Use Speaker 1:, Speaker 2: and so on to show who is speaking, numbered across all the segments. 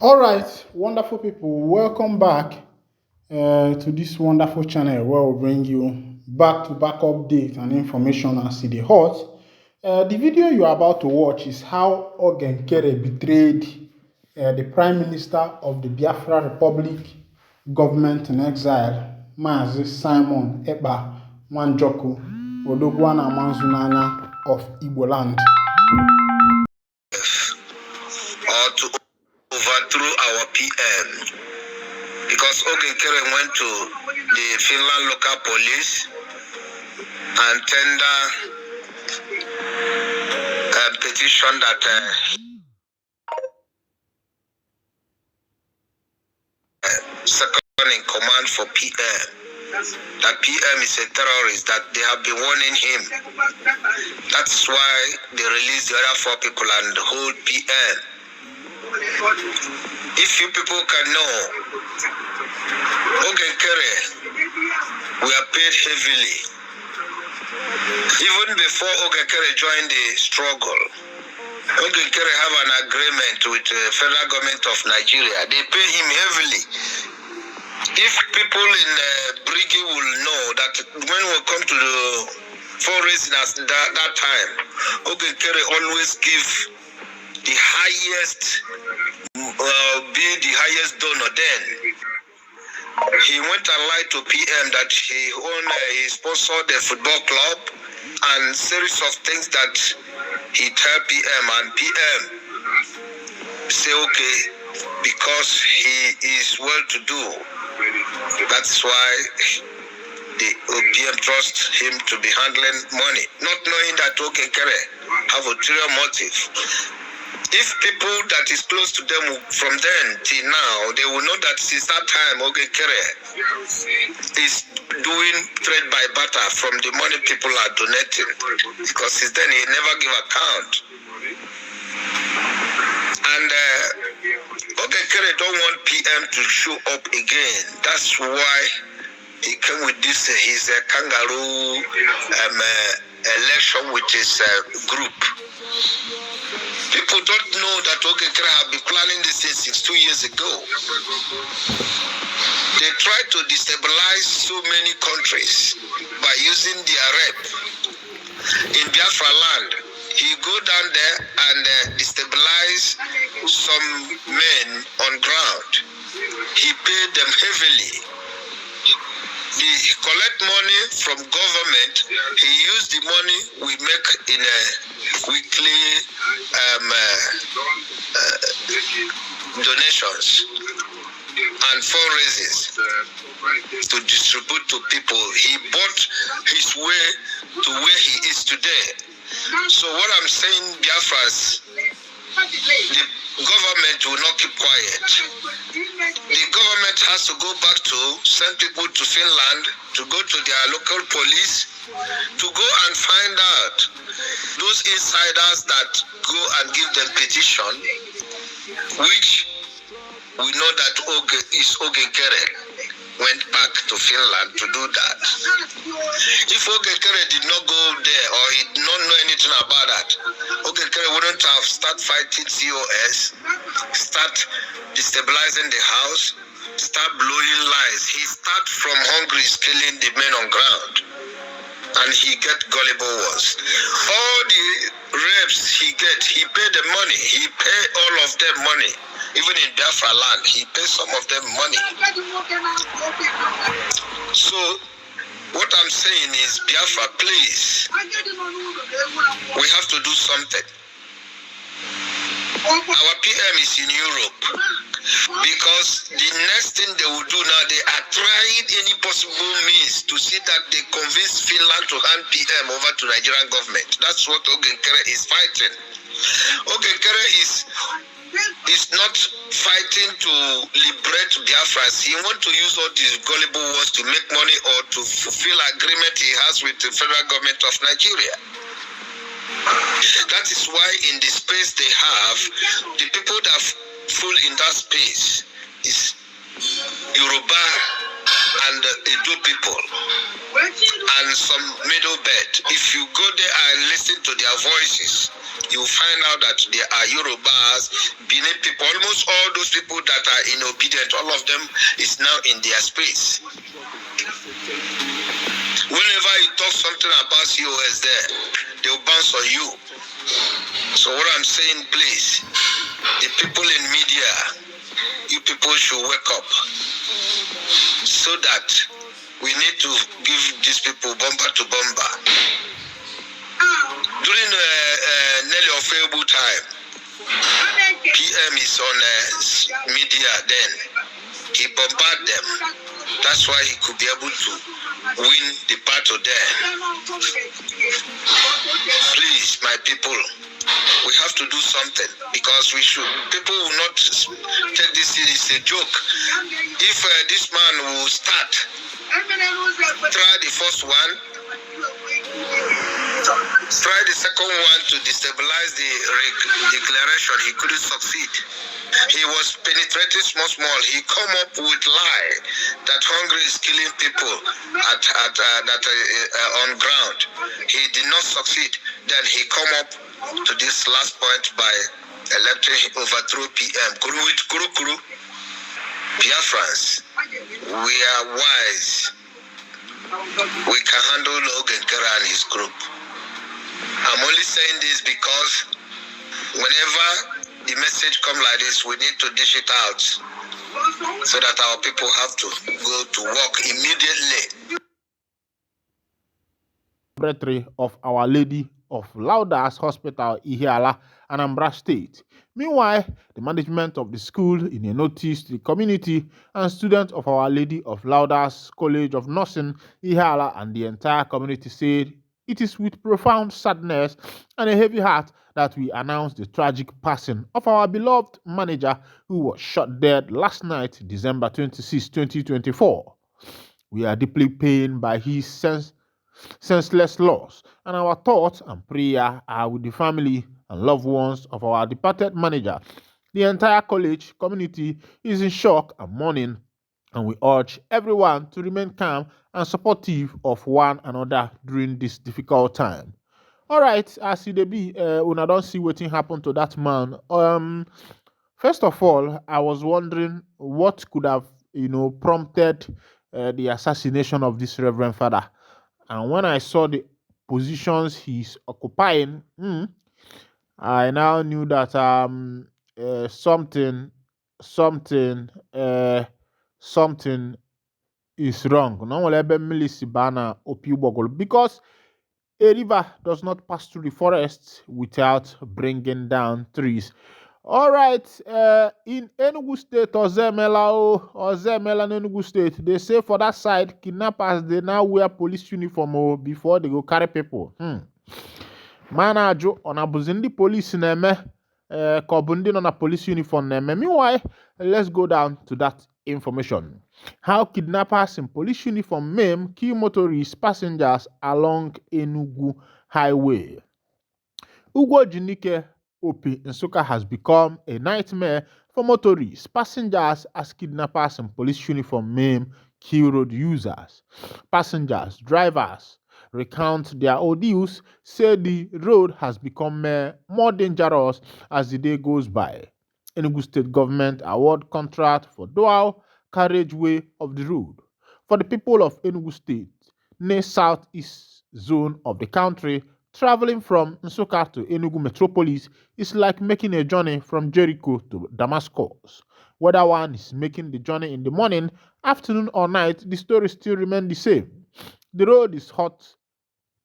Speaker 1: All right, wonderful people, welcome back to this wonderful channel where we bring you back to back update and information as it is hot. The video you are about to watch is how Ogen Kere betrayed the Prime Minister of the Biafra Republic government in exile, Mazi Simon Ekpa Nwanjoku Odogwana Manzunanya of Igbo land.
Speaker 2: Or to overthrow our PM, because Ogenkere went to the Finland local police and tender a petition that second in command for PM, that PM is a terrorist, that they have been warning him. That's why they released the other 4 people and hold PM. If you people can know, Ogenkere, we are paid heavily. Even before Ogenkere joined the struggle, Ogenkere have an agreement with the federal government of Nigeria. They pay him heavily. If people in Brigi will know that when we come to the fundraising at that time, Ogenkere always give the highest, be the highest donor then. He went and lied to PM that he sponsored the football club and series of things that he tell PM, and PM say okay because he is well to do. That's why the PM trust him to be handling money, not knowing that Ogenkere have ulterior motive. If people that is close to them from then till now, they will know that since that time Ogenkere is doing trade by barter from the money people are donating, because since then he never give account. And Ogenkere don't want PM to show up again. That's why he came with this his kangaroo election with his group. People don't know that Ogenkere have been planning this since 2 years ago. They try to destabilize so many countries by using their rep. In Biafra land, he go down there and destabilize some men on ground. He paid them heavily. He collect money from government. He use the money we make in a weekly donations and fundraisers to distribute to people. He bought his way to where he is today. So what I'm saying, Biafras, the government will not keep quiet. The government has to go back to send people to Finland, to go to their local police, to go and find out those insiders that go and give them petition, which we know that Ogenkere went back to Finland to do that. If Ogenkere did not go there, or he did not know anything about that, Ogenkere wouldn't have started fighting COS, start destabilizing the house, start blowing lies. He start from Hungary killing the men on ground, and he get gullible ones. All the reps he get, he pay the money. He pay all of them money. Even in Biafra land, he pays some of them money. So what I'm saying is, Biafra, please, we have to do something. Our PM is in Europe, because the next thing they will do now, they are trying any possible means to see that they convince Finland to hand PM over to Nigerian government. That's what Ogenkere is fighting. Ogenkere is not fighting to liberate Biafras. He wants to use all these gullible words to make money or to fulfill agreement he has with the federal government of Nigeria. That is why in the space they have, the people that fall in that space is Yoruba and Edo people and some middle belt. If you go there and listen to their voices, You find out that there are Yorubas, Benin people, almost all those people that are inobedient, all of them is now in their space. Whenever you talk something about COS there, they'll bounce on you. So what I'm saying, please, the people in media, you people should wake up so that we need to give these people bumper to bumper. During Nelly Ofebu time, PM is on media then. He bombarded them. That's why he could be able to win the battle there. Please, my people, we have to do something because people will not take this serious a joke. If this man will start, try the first one, try the second one to destabilize the declaration, he couldn't succeed. He was penetrating small. He come up with lie that Hungary is killing people on ground. He did not succeed. Then he come up to this last point by electing overthrow PM. Kuru. Biafrans, we are wise. We can handle Ogenkera and his group. I'm only saying this because whenever the message come like this, we need to dish it out so that our people have to go to work immediately.
Speaker 1: Laboratory of Our Lady of Lourdes Hospital, Ihiala, Anambra State. Meanwhile, the management of the school, in a notice to the community and students of Our Lady of Lourdes College of Nursing, Ihiala, and the entire community said, "It is with profound sadness and a heavy heart that we announce the tragic passing of our beloved manager who was shot dead last night, December 26, 2024. We are deeply pained by his senseless loss, and our thoughts and prayer are with the family and loved ones of our departed manager. The entire college community is in shock and mourning, and we urge everyone to remain calm and supportive of one another during this difficult time." All right, as it be, una don't see what happened to that man. First of all, I was wondering what could have, prompted the assassination of this Reverend Father. And when I saw the positions he's occupying, I now knew that something something is wrong. No one ever milisibana opiubogol, because a river does not pass through the forest without bringing down trees. All right, in Enugu State, Ozemela in Enugu State, they say for that side, kidnappers, they now wear police uniform before they go carry people. Mana ajụ ọ na-abụzi ndị polisi na-eme ka ọ bụ ndị nọ na police uniform na-eme. Meanwhile, let's go down to that information. How kidnappers in police uniform maim kill motorist passengers along Enugu Highway. Ugwojinike Opi Nsukka has become a nightmare for motorists, passengers, as kidnappers in police uniform maim kill road users. Passengers, drivers recount their ordeals, say the road has become more dangerous as the day goes by. Enugu State government award contract for dual carriageway of the road. For the people of Enugu State, near southeast zone of the country, traveling from Nsukka to Enugu metropolis is like making a journey from Jericho to Damascus. Whether one is making the journey in the morning, afternoon, or night, the story still remains the same. The road is hot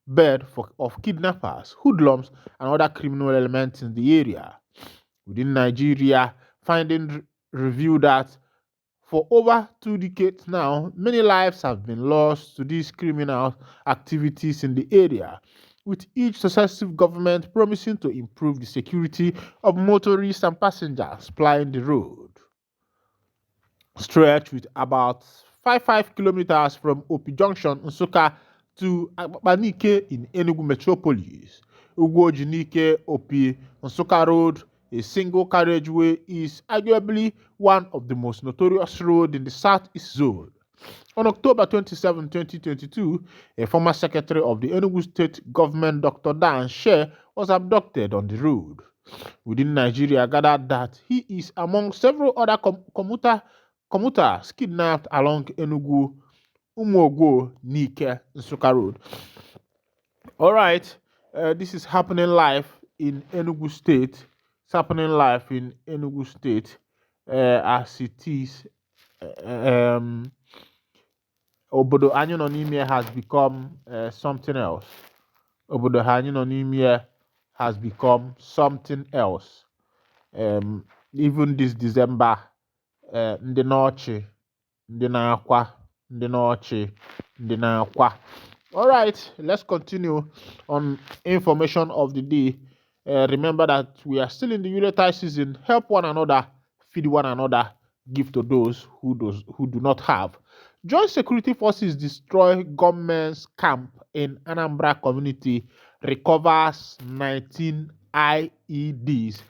Speaker 1: bed of kidnappers, hoodlums, and other criminal elements in the area. Within Nigeria, findings reveal that for over 2 decades now, many lives have been lost to these criminal activities in the area, with each successive government promising to improve the security of motorists and passengers plying the road. Stretched with about 5 kilometers from Opi Junction, Nsukka, to Ekpa'S in Enugu metropolis. Ugwojinike Opi Nsukka Road, a single carriageway, is arguably one of the most notorious roads in the southeast zone. On October 27, 2022, a former secretary of the Enugu State government, Dr. Dan Shea, was abducted on the road. Within Nigeria, gathered that he is among several other commuters kidnapped along Enugu Umuogwo Nike Nsukka Road. All right, this is happening live in Enugu State. It's happening live in Enugu State as it is. Um, Obodo anyị nọ n'ime has become something else. Obodo anyị nọ n'ime has become something else. Even this December, ndị n'ọchị, ndị na-akwa, ndị n'ọchị, ndị na-akwa. All right, let's continue on information of the day. Remember that we are still in the Yuletide season. Help one another, feed one another, give to those who do not have. Joint security forces destroy government's camp in Anambra community, recovers 19 IEDs.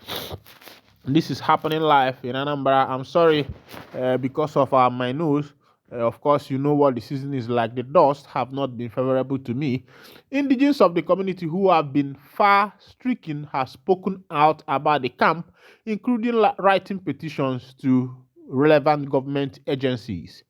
Speaker 1: This is happening live in Anambra. I'm sorry because of my nose. Of course, you know what the season is like. The dust have not been favorable to me. Indigents of the community who have been far-stricken have spoken out about the camp, including writing petitions to relevant government agencies.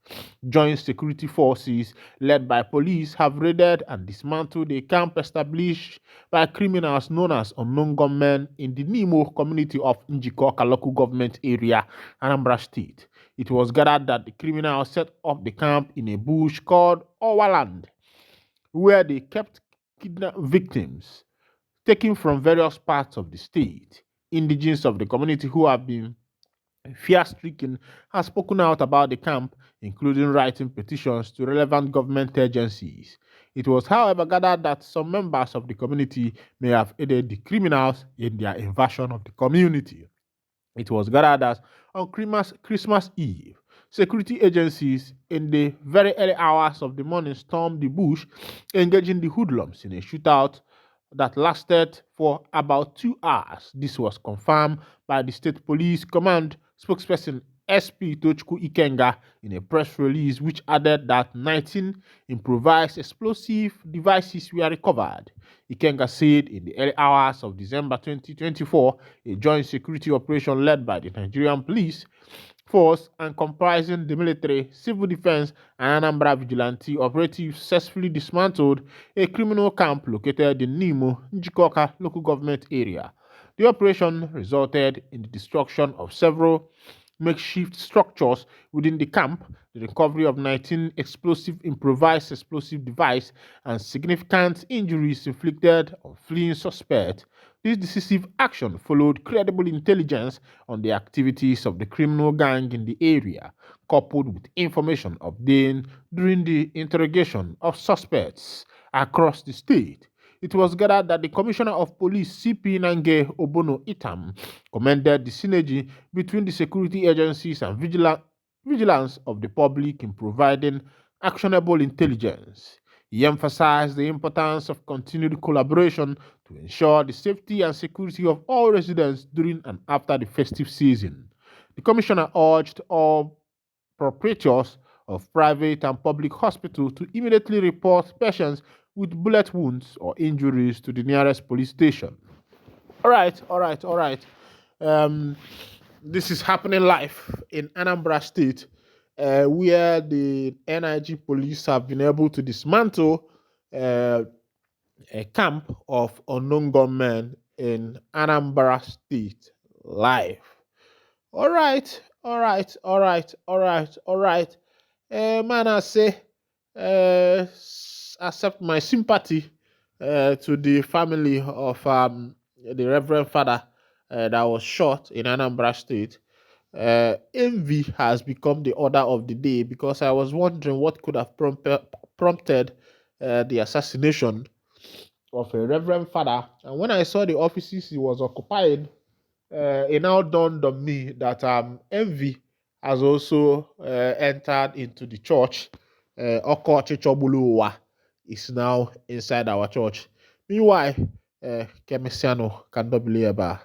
Speaker 1: Joint security forces led by police have raided and dismantled a camp established by criminals known as unknown gunmen in the Nimo community of Njikoka local government area, Anambra State. It was gathered that the criminals set up the camp in a bush called Owaland, where they kept kidnapped victims taken from various parts of the state. Indigents of the community who have been fear-stricken have spoken out about the camp, including writing petitions to relevant government agencies. It was, however, gathered that some members of the community may have aided the criminals in their invasion of the community. It was gathered that on Christmas Eve, security agencies in the very early hours of the morning stormed the bush, engaging the hoodlums in a shootout that lasted for about 2 hours. This was confirmed by the State Police Command spokesperson SP Tochukwu Ikenga in a press release, which added that 19 improvised explosive devices were recovered. Ikenga said in the early hours of December 2024, a joint security operation led by the Nigerian police force and comprising the military, civil defense, and Anambra vigilante operatives successfully dismantled a criminal camp located in Nimo, Njikoka local government area. The operation resulted in the destruction of several makeshift structures within the camp, the recovery of 19 improvised explosive devices, and significant injuries inflicted on fleeing suspects. This decisive action followed credible intelligence on the activities of the criminal gang in the area, coupled with information obtained during the interrogation of suspects across the state. It was gathered that the Commissioner of Police, CP Nange Obono Itam, commended the synergy between the security agencies and vigilance of the public in providing actionable intelligence. He emphasized the importance of continued collaboration to ensure the safety and security of all residents during and after the festive season. The Commissioner urged all proprietors of private and public hospitals to immediately report patients with bullet wounds or injuries to the nearest police station. All right. Um, this is happening live in Anambra State, where the NIG police have been able to dismantle a camp of unknown gunmen in Anambra State live. All right. Man, I say, accept my sympathy to the family of the Reverend Father that was shot in Anambra State. Envy has become the order of the day because I was wondering what could have prompted the assassination of a Reverend Father. And when I saw the offices he was occupying, it now dawned on me that envy has also entered into the church. Oko Chichobuluwa is now inside our church. Meanwhile, Kemesiano Kandobili Eba.